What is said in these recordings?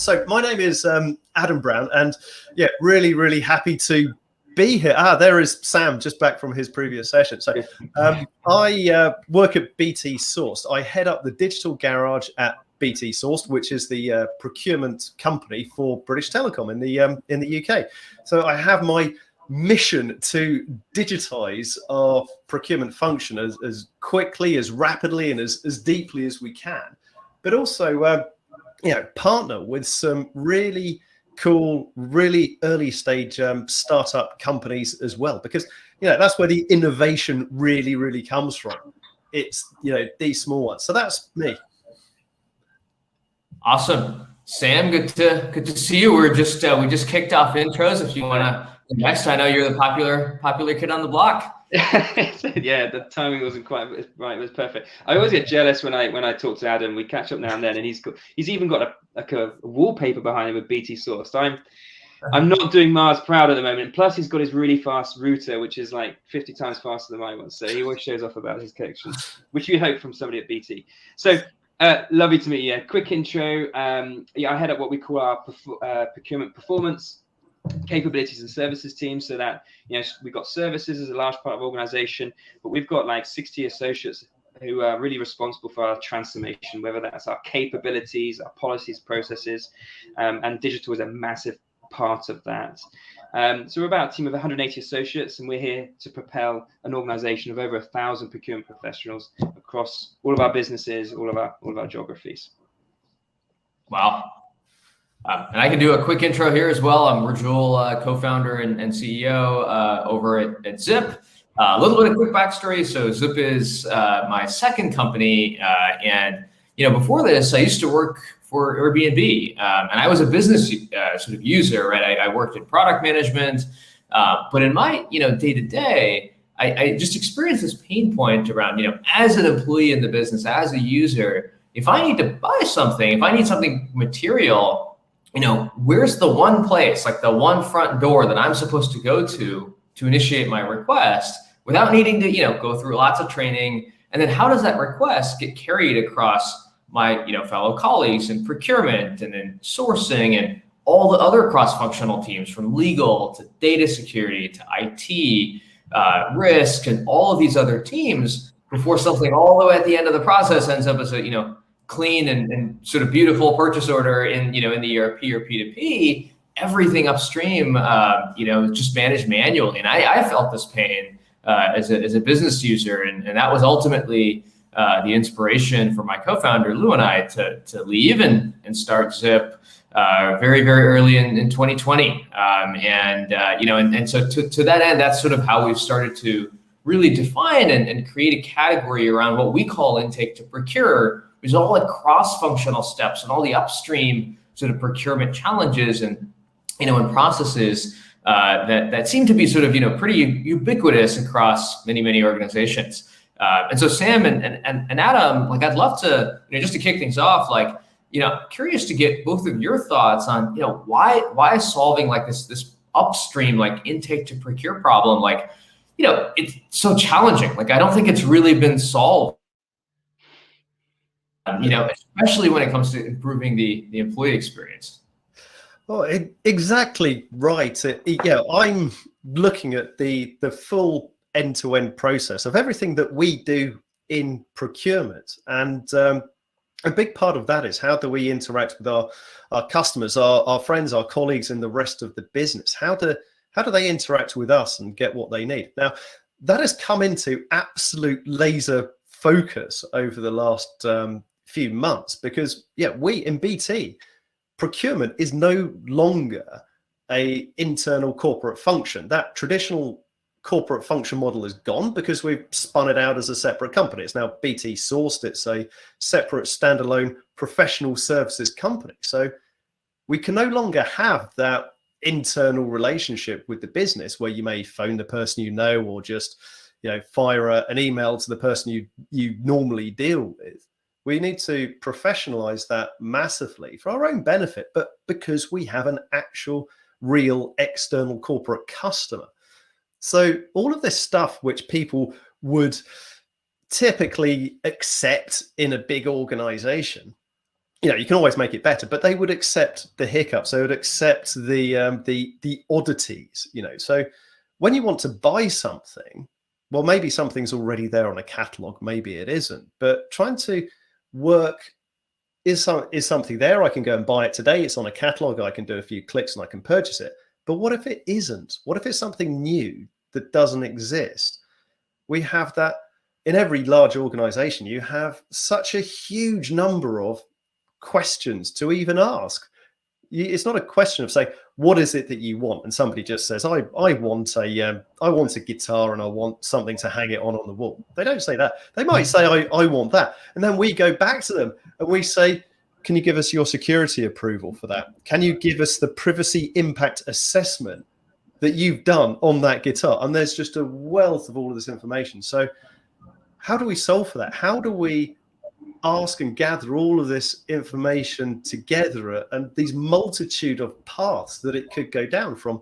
So my name is Adam Brown, and yeah, really, really happy to be here. There is Sam, just back from his previous session. So I work at BT Sourced. I head up the digital garage at BT Sourced, which is the procurement company for British Telecom in the UK. So I have my mission to digitize our procurement function as quickly, as rapidly, and as deeply as we can, but also partner with some really cool, really early stage startup companies as well, because that's where the innovation really comes from. It's these small ones. So that's me. Awesome, Sam. Good to see you. We just kicked off intros. If you want to next, I know you're the popular kid on the block. Yeah, the timing wasn't quite right. It was perfect. I always get jealous when I talk to Adam. We catch up now and then, and he's even got a wallpaper behind him with BT Sourced. I'm not doing Mars proud at the moment. Plus, he's got his really fast router, which is like 50 times faster than my one. So he always shows off about his connection, which you hope from somebody at BT. So lovely to meet you. Quick intro. I head up what we call our procurement performance, capabilities and services team, so that we've got services as a large part of organization, but we've got like 60 associates who are really responsible for our transformation, whether that's our capabilities, our policies, processes, and digital is a massive part of that. So we're about a team of 180 associates, and we're here to propel an organization of over 1,000 procurement professionals across all of our businesses, all of our geographies. Wow. And I can do a quick intro here as well. I'm Rujul, co-founder and CEO over at Zip. A little bit of quick backstory. So Zip is my second company. And before this, I used to work for Airbnb. And I was a business sort of user, right? I worked in product management. But in my day-to-day, I just experienced this pain point around, as an employee in the business, as a user, if I need to buy something, if I need something material, where's the one place, like the one front door that I'm supposed to go to initiate my request without needing to, go through lots of training? And then how does that request get carried across my, fellow colleagues in procurement and in sourcing and all the other cross-functional teams, from legal to data security to IT, risk, and all of these other teams, before something all the way at the end of the process ends up as a, clean and sort of beautiful purchase order in the ERP or P2P, everything upstream, just managed manually. And I felt this pain as a business user, and that was ultimately the inspiration for my co-founder Lou and I to leave and start Zip very early in 2020. And so to that end, that's sort of how we've started to really define and create a category around what we call intake to procure. There's all the cross-functional steps and all the upstream sort of procurement challenges and and processes that seem to be sort of pretty ubiquitous across many organizations. And so Sam and Adam, like, I'd love to just to kick things off, like, curious to get both of your thoughts on why solving like this upstream like intake to procure problem, like it's so challenging. Like, I don't think it's really been solved. Especially when it comes to improving the employee experience. Oh, exactly right. I'm looking at the full end-to-end process of everything that we do in procurement, and a big part of that is how do we interact with our customers, our friends, our colleagues, and the rest of the business. How do they interact with us and get what they need? Now, that has come into absolute laser focus over the last few months, because we in BT, procurement is no longer a internal corporate function. That traditional corporate function model is gone because we've spun it out as a separate company. It's now BT Sourced. It's a separate standalone professional services company. So we can no longer have that internal relationship with the business where you may phone the person or just fire an email to the person you normally deal with. We need to professionalize that massively for our own benefit, but because we have an actual real external corporate customer. So all of this stuff which people would typically accept in a big organization you can always make it better, but they would accept the hiccups. They would accept the oddities, So when you want to buy something, well, maybe something's already there on a catalog, maybe it isn't. But trying to work, is something there? I can go and buy it today. It's on a catalog. I can do a few clicks and I can purchase it. But what if it isn't? What if it's something new that doesn't exist? We have that in every large organization. You have such a huge number of questions to even ask. It's not a question of saying, what is it that you want? And somebody just says, I want a guitar and I want something to hang it on the wall. They don't say that. They might say, I want that. And then we go back to them and we say, can you give us your security approval for that? Can you give us the privacy impact assessment that you've done on that guitar? And there's just a wealth of all of this information. So how do we solve for that? How do we ask and gather all of this information together and these multitude of paths that it could go down from,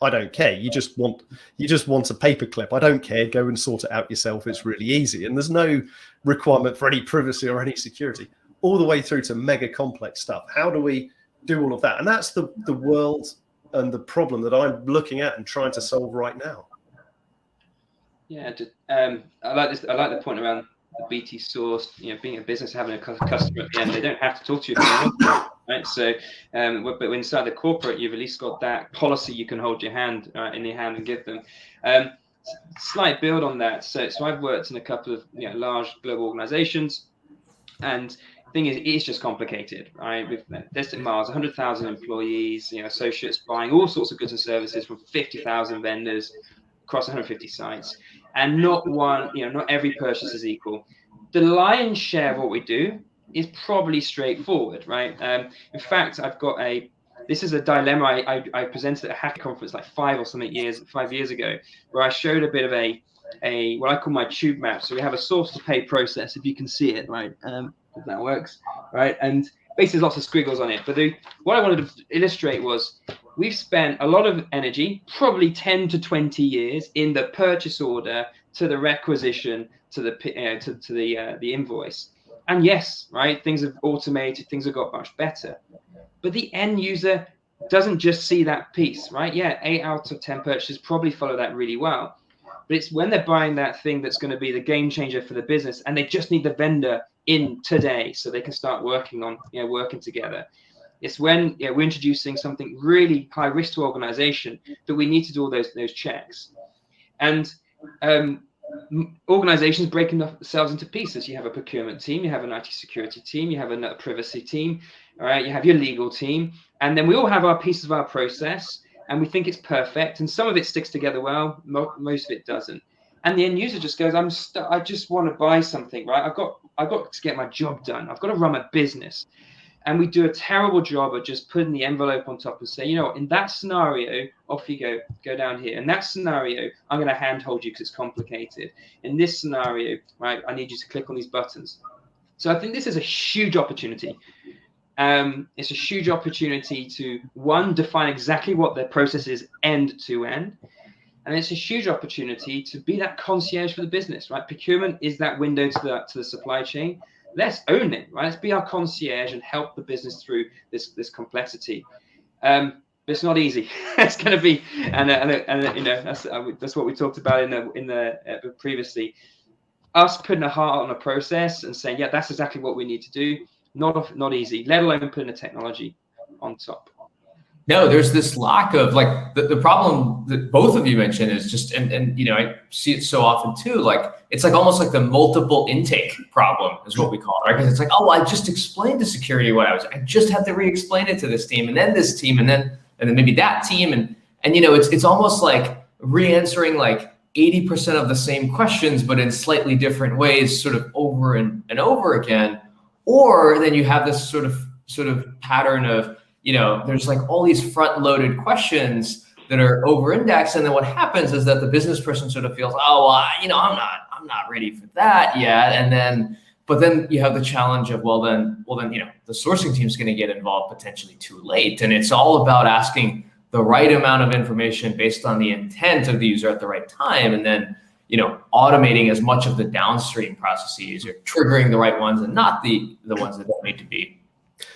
I don't care. You just want a paperclip. I don't care. Go and sort it out yourself. It's really easy. And there's no requirement for any privacy or any security, all the way through to mega complex stuff. How do we do all of that? And that's the world and the problem that I'm looking at and trying to solve right now. Yeah, I like this. I like the point around the BT source, being a business, having a customer at the end, they don't have to talk to you if they want to, right? So, but inside the corporate, you've at least got that policy you can hold your hand in your hand and give them. Slight build on that. So I've worked in a couple of large global organizations, and the thing is, it's just complicated, right? With Destined Miles, 100,000 employees, associates buying all sorts of goods and services from 50,000 vendors across 150 sites. And not every purchase is equal. The lion's share of what we do is probably straightforward, right? In fact, this is a dilemma I presented at a hacker conference like 5 years ago, where I showed a bit of a what I call my tube map. So we have a source to pay process, if you can see it, right? If that works, right? And basically there's lots of squiggles on it. But what I wanted to illustrate was, we've spent a lot of energy, probably 10 to 20 years, in the purchase order to the requisition to the invoice. And yes, right, things have automated, things have got much better. But the end user doesn't just see that piece, right? Yeah, 8 out of 10 purchases probably follow that really well. But it's when they're buying that thing that's going to be the game changer for the business, and they just need the vendor in today so they can start working together. It's when we're introducing something really high risk to organization that we need to do all those checks. And organizations breaking themselves into pieces. You have a procurement team, you have an IT security team, you have a privacy team, all right, you have your legal team, and then we all have our pieces of our process, and we think it's perfect, and some of it sticks together well, most of it doesn't. And the end user just goes, I just want to buy something, right? I've got to get my job done. I've got to run my business. And we do a terrible job of just putting the envelope on top and say, in that scenario, off you go down here. In that scenario, I'm going to handhold you because it's complicated. In this scenario, right, I need you to click on these buttons. So I think this is a huge opportunity. It's a huge opportunity to, one, define exactly what their process is end to end. And it's a huge opportunity to be that concierge for the business, right? Procurement is that window to the supply chain. Let's own it, right? Let's be our concierge and help the business through this complexity. But it's not easy. It's going to be, and that's what we talked about in the previously. Us putting a heart on a process and saying, yeah, that's exactly what we need to do. Not easy. Let alone putting the technology on top. No, there's this lack of the problem that both of you mentioned is just, and I see it so often too, it's almost like the multiple intake problem is what we call it, right? Because it's like, oh, I just explained to security I just have to re-explain it to this team and then this team and then maybe that team. And it's almost like re-answering 80% of the same questions, but in slightly different ways, sort of over and over again. Or then you have this sort of pattern of, there's all these front-loaded questions that are over-indexed, and then what happens is that the business person sort of feels, oh, well, I'm not ready for that yet, but then you have the challenge of, well then, the sourcing team's going to get involved potentially too late, and it's all about asking the right amount of information based on the intent of the user at the right time, and then automating as much of the downstream processes or triggering the right ones and not the ones that don't need to be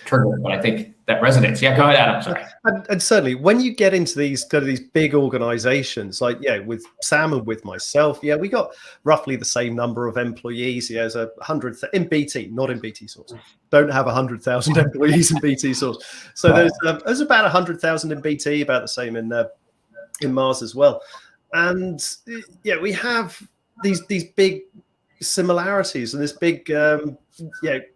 trigger, but I think that resonates. Yeah, go ahead, Adam. Sorry. And certainly when you get into these kind of these big organizations, like, with Sam and with myself, we got roughly the same number of employees. As 100 in BT, not in BT Source. Don't have 100,000 employees in BT Source. So there's about 100,000 in BT, about the same in Mars as well. And we have these big similarities and this big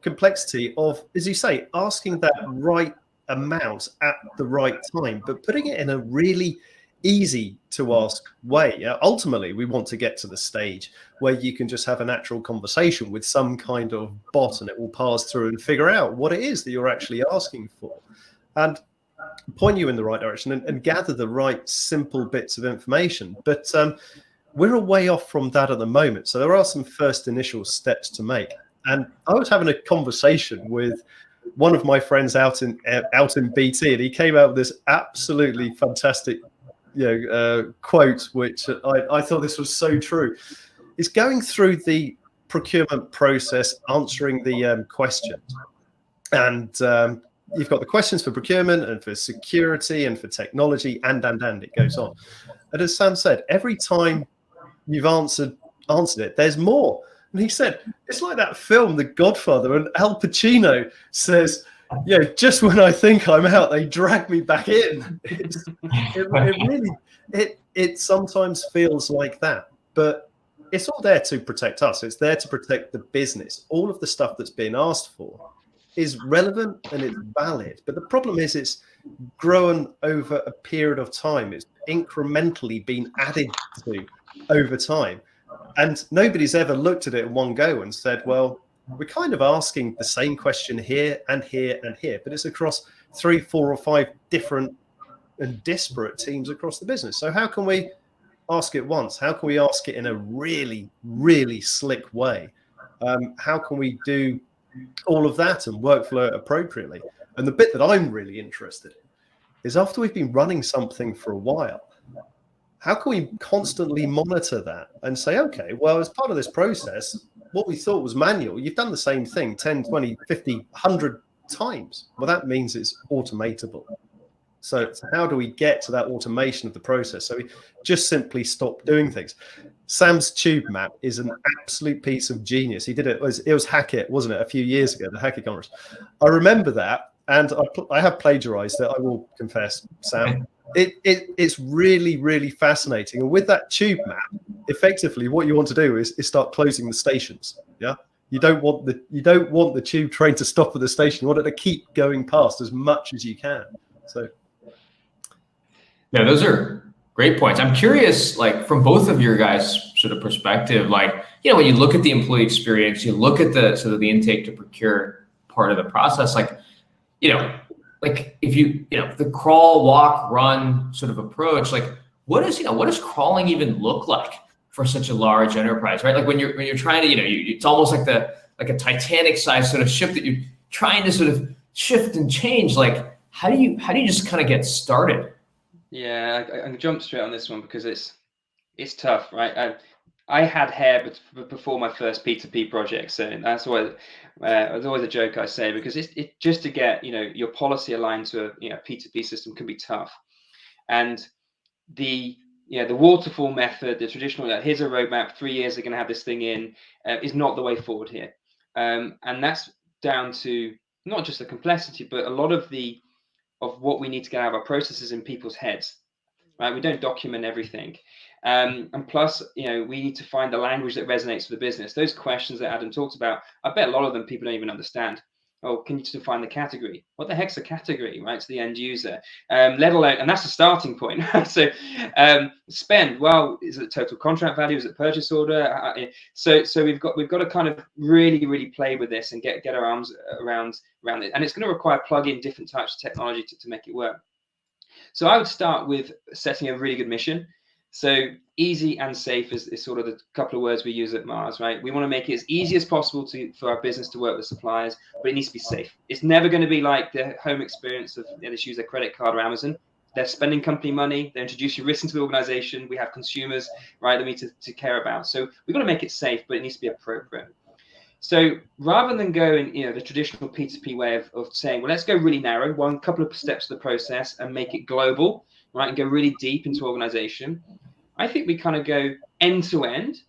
complexity of, as you say, asking that right amount at the right time, but putting it in a really easy to ask way. Ultimately, we want to get to the stage where you can just have a natural conversation with some kind of bot, and it will pass through and figure out what it is that you're actually asking for, and point you in the right direction and gather the right simple bits of information. But we're a way off from that at the moment. So there are some first initial steps to make. And I was having a conversation with one of my friends out in BT, and he came out with this absolutely fantastic quote, which I thought this was so true. It's going through the procurement process, answering the questions. And you've got the questions for procurement and for security and for technology, and it goes on. And as Sam said, every time you've answered it, there's more. And he said, it's like that film, The Godfather, and Al Pacino says, just when I think I'm out, they drag me back in. It sometimes feels like that, but it's all there to protect us. It's there to protect the business. All of the stuff that's being asked for is relevant and it's valid. But the problem is it's grown over a period of time. It's incrementally been added to over time. And nobody's ever looked at it in one go and said, well, we're kind of asking the same question here and here and here, but it's across 3, 4, or 5 different and disparate teams across the business. So how can we ask it once? How can we ask it in a really, really slick way? How can we do all of that and workflow it appropriately? And the bit that I'm really interested in is, after we've been running something for a while, how can we constantly monitor that and say, okay, well, as part of this process, what we thought was manual, you've done the same thing 10, 20, 50, 100 times. Well, that means it's automatable. So how do we get to that automation of the process? So we just simply stop doing things. Sam's tube map is an absolute piece of genius. He did it was Hackett, wasn't it, a few years ago, the Hackett conference. I remember that, and I have plagiarized it, I will confess, Sam. It's really, really fascinating. And with that tube map, effectively what you want to do is start closing the stations. You don't want the tube train to stop at the station. You want it to keep going past as much as you can. So yeah, those are great points. I'm curious, like, from both of your guys' sort of perspective, like, when you look at the employee experience, you look at the sort of the intake to procure part of the process, like, like if the crawl, walk, run sort of approach, like what does crawling even look like for such a large enterprise, right? Like when you're trying to, it's almost like a Titanic sized sort of ship that you're trying to sort of shift and change. Like how do you just kind of get started? Yeah, I can jump straight on this one because it's tough, right? I had hair before my first P2P project, so that's why it's always a joke I say, because it just to get your policy aligned to a P2P system can be tough, and the waterfall method, the traditional here's a roadmap, 3 years are going to have this thing in, is not the way forward here, and that's down to not just the complexity, but a lot of what we need to get out of our processes in people's heads, right? We don't document everything. And plus, we need to find the language that resonates with the business. Those questions that Adam talked about, I bet a lot of them people don't even understand. Oh, can you define the category? What the heck's a category, right? To the end user, let alone, and that's the starting point. So, spend. Well, is it total contract value? Is it purchase order? So we've got to kind of really, really play with this and get our arms around it. And it's going to require plug-in different types of technology to make it work. So I would start with setting a really good mission. So easy and safe is sort of the couple of words we use at Mars, right? We want to make it as easy as possible for our business to work with suppliers, but it needs to be safe. It's never going to be like the home experience of they use their credit card or Amazon. They're spending company money. They're introducing risk into the organization. We have consumers, right, that we need to care about. So we've got to make it safe, but it needs to be appropriate. So rather than going, the traditional P2P way of saying, well, let's go really narrow, one couple of steps of the process and make it global, right, and go really deep into organization, I think we kind of go end to end,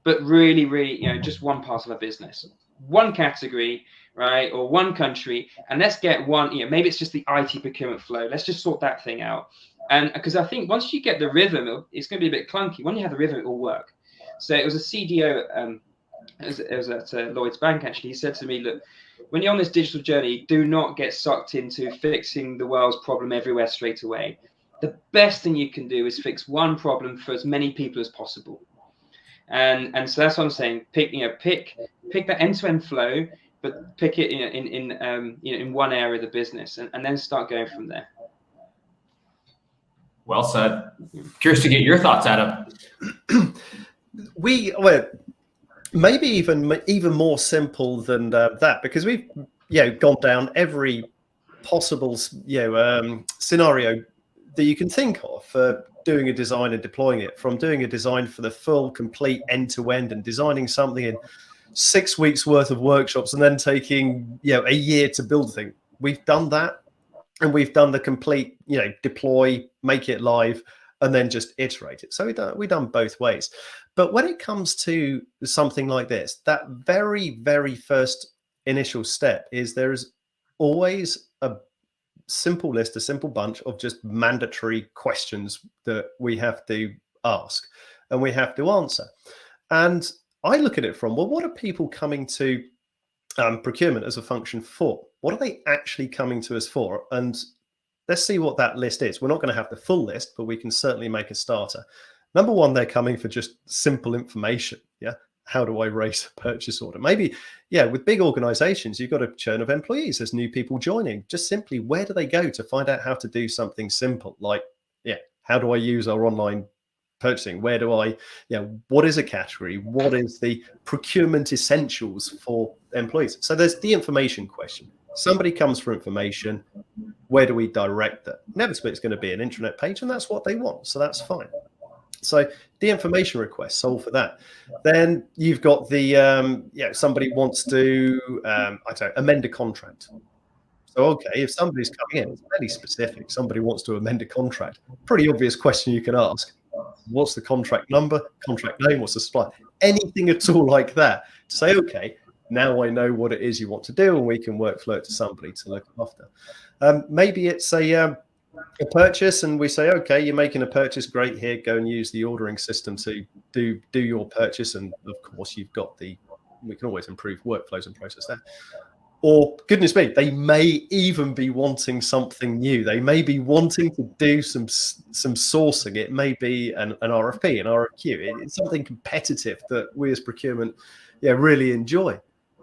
but really, really, just one part of a business, one category, right, or one country, and let's get one, maybe it's just the IT procurement flow. Let's just sort that thing out. And because I think once you get the rhythm, it's going to be a bit clunky. When you have the rhythm, it will work. So it was a CDO, it was at Lloyd's Bank, actually. He said to me, look, when you're on this digital journey, do not get sucked into fixing the world's problem everywhere straight away. The best thing you can do is fix one problem for as many people as possible. And so that's what I'm saying. Pick that end-to-end flow, but pick it in one area of the business, and then start going from there. Well said. Curious to get your thoughts, Adam. Maybe even more simple than that, because we've gone down every possible scenario that you can think of for doing a design and deploying it, from doing a design for the full complete end-to-end and designing something in 6 weeks worth of workshops and then taking a year to build a thing. We've done that, and we've done the complete deploy, make it live, and then just iterate it. So we've done both ways. But when it comes to something like this, that very, very first initial step is there is always a simple list, a simple bunch of just mandatory questions that we have to ask and we have to answer. And I look at it from, well, what are people coming to procurement as a function for? What are they actually coming to us for? And let's see what that list is. We're not going to have the full list, but we can certainly make a starter. Number one, they're coming for just simple information. Yeah. How do I raise a purchase order? Maybe, with big organizations, you've got a churn of employees. There's new people joining. Just simply, where do they go to find out how to do something simple? Like, how do I use our online purchasing? Where do I, what is a category? What is the procurement essentials for employees? So there's the information question. Somebody comes for information. Where do we direct that? Inevitably, it's going to be an intranet page, and that's what they want. So that's fine. So the information request, solve for that. Then you've got the, somebody wants to, amend a contract. So, okay, if somebody's coming in, it's fairly specific. Somebody wants to amend a contract. Pretty obvious question you can ask. What's the contract number, contract name, what's the supplier? Anything at all like that. To say, okay, now I know what it is you want to do, and we can workflow it to somebody to look after. Maybe it's a purchase, and we say, okay, you're making a purchase, great, here, go and use the ordering system to do your purchase. And of course, you've got we can always improve workflows and process there. Or goodness me, they may even be wanting something new. They may be wanting to do some sourcing. It may be an RFP, an RFQ. It's something competitive that we as procurement really enjoy.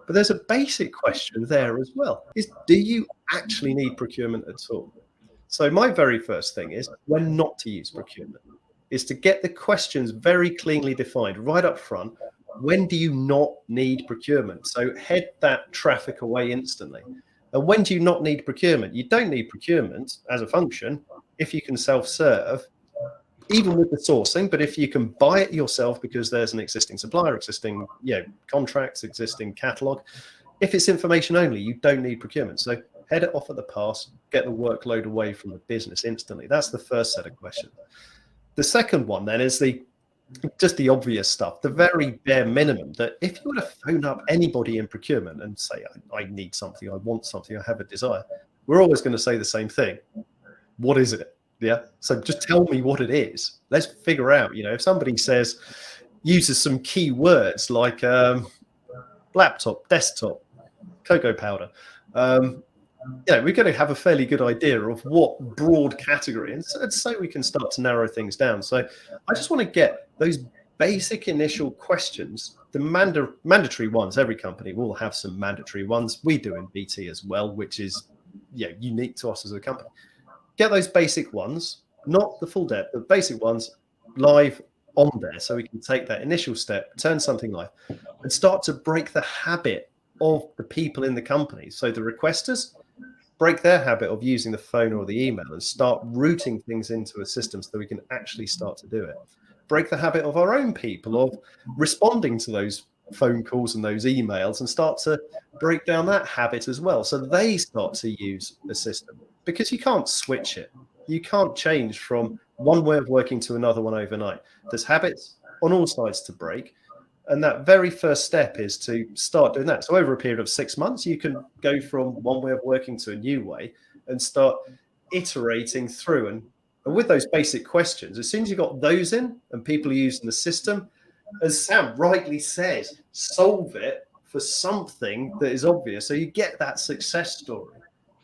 But there's a basic question there as well, is do you actually need procurement at all? So my very first thing is when not to use procurement is to get the questions very cleanly defined right up front. When do you not need procurement? So head that traffic away instantly. And when do you not need procurement? You don't need procurement as a function if you can self-serve, even with the sourcing. But if you can buy it yourself because there's an existing supplier, existing contracts, existing catalog. If it's information only, you don't need procurement. So head it off at the pass, get the workload away from the business instantly. That's the first set of questions. The second one then is just the obvious stuff, the very bare minimum, that if you were to phone up anybody in procurement and say, I need something, I want something, I have a desire, we're always going to say the same thing. What is it? Yeah. So just tell me what it is. Let's figure out, if somebody uses some key words like laptop, desktop, cocoa powder, we're going to have a fairly good idea of what broad category, and so we can start to narrow things down. So I just want to get those basic initial questions, the mandatory ones. Every company will have some mandatory ones. We do in BT as well, which is unique to us as a company. Get those basic ones, not the full depth, but basic ones live on there, so we can take that initial step, turn something live, and start to break the habit of the people in the company. So the requesters break their habit of using the phone or the email and start routing things into a system so that we can actually start to do it. Break the habit of our own people of responding to those phone calls and those emails and start to break down that habit as well. So they start to use the system, because you can't switch it. You can't change from one way of working to another one overnight. There's habits on all sides to break. And that very first step is to start doing that. So over a period of 6 months, you can go from one way of working to a new way and start iterating through. And with those basic questions, as soon as you got those in and people are using the system, as Sam rightly says, solve it for something that is obvious. So you get that success story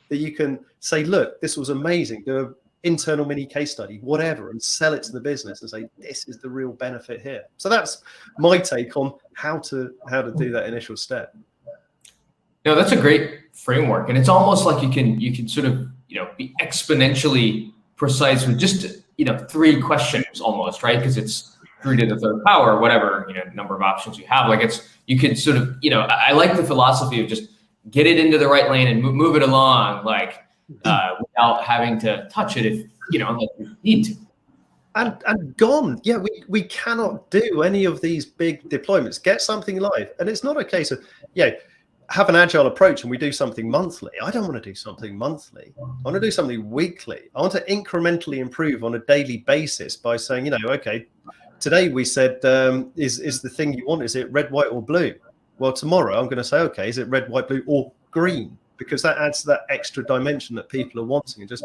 that you can say, look, this was amazing. Do an internal mini case study, whatever, and sell it to the business and say, this is the real benefit here. So that's my take on how to do that initial step. No, that's a great framework. And it's almost like you can sort of, be exponentially precise with just, 3 questions almost, right? Because it's 3 to the 3rd power, whatever, number of options you have. Like you could sort of, I like the philosophy of just get it into the right lane and move it along, like without having to touch it if, unless you need to. And gone. Yeah, we cannot do any of these big deployments. Get something live. And it's not a case of, have an agile approach and we do something monthly. I don't want to do something monthly. I want to do something weekly. I want to incrementally improve on a daily basis by saying, okay, today we said, is the thing you want, is it red, white, or blue? Well, tomorrow I'm going to say, okay, is it red, white, blue, or green? Because that adds that extra dimension that people are wanting, and just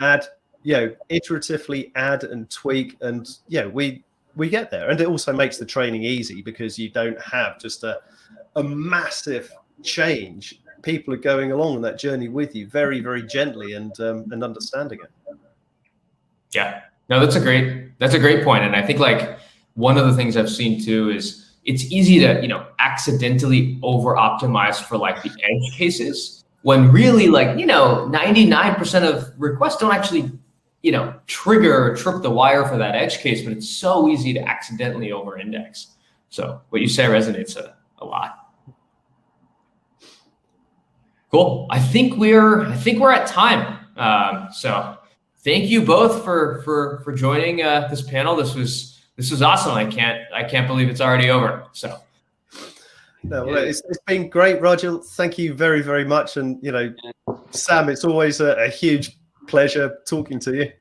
add, iteratively add and tweak, and we get there. And it also makes the training easy because you don't have just a massive change. People are going along on that journey with you very, very gently and understanding it. Yeah, no, that's a great point. And I think like one of the things I've seen too is it's easy to, accidentally over optimize for like the edge cases when really like, 99% of requests don't actually, trigger or trip the wire for that edge case, but it's so easy to accidentally over index. So what you say resonates a lot. Cool. I think we're at time. So thank you both for joining this panel. This was awesome. I can't believe it's already over. So no, well, it's been great, Rujul. Thank you very, very much. And Sam, it's always a huge pleasure talking to you.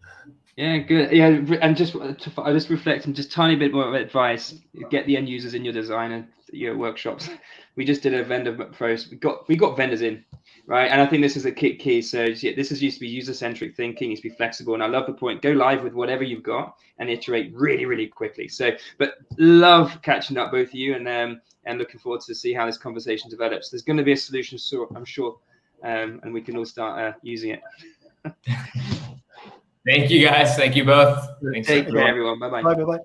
Yeah, good. Yeah, and I just reflect and just tiny bit more of advice. Get the end users in your design and your workshops. We just did a vendor post. We got vendors in, right? And I think this is a key. So this is used to be user-centric thinking. It's be flexible. And I love the point. Go live with whatever you've got and iterate really, really quickly. So, but love catching up both of you and looking forward to see how this conversation develops. There's going to be a solution, so I'm sure, and we can all start using it. Thank you, guys. Thank you both. Take care, everyone. Bye-bye. Bye.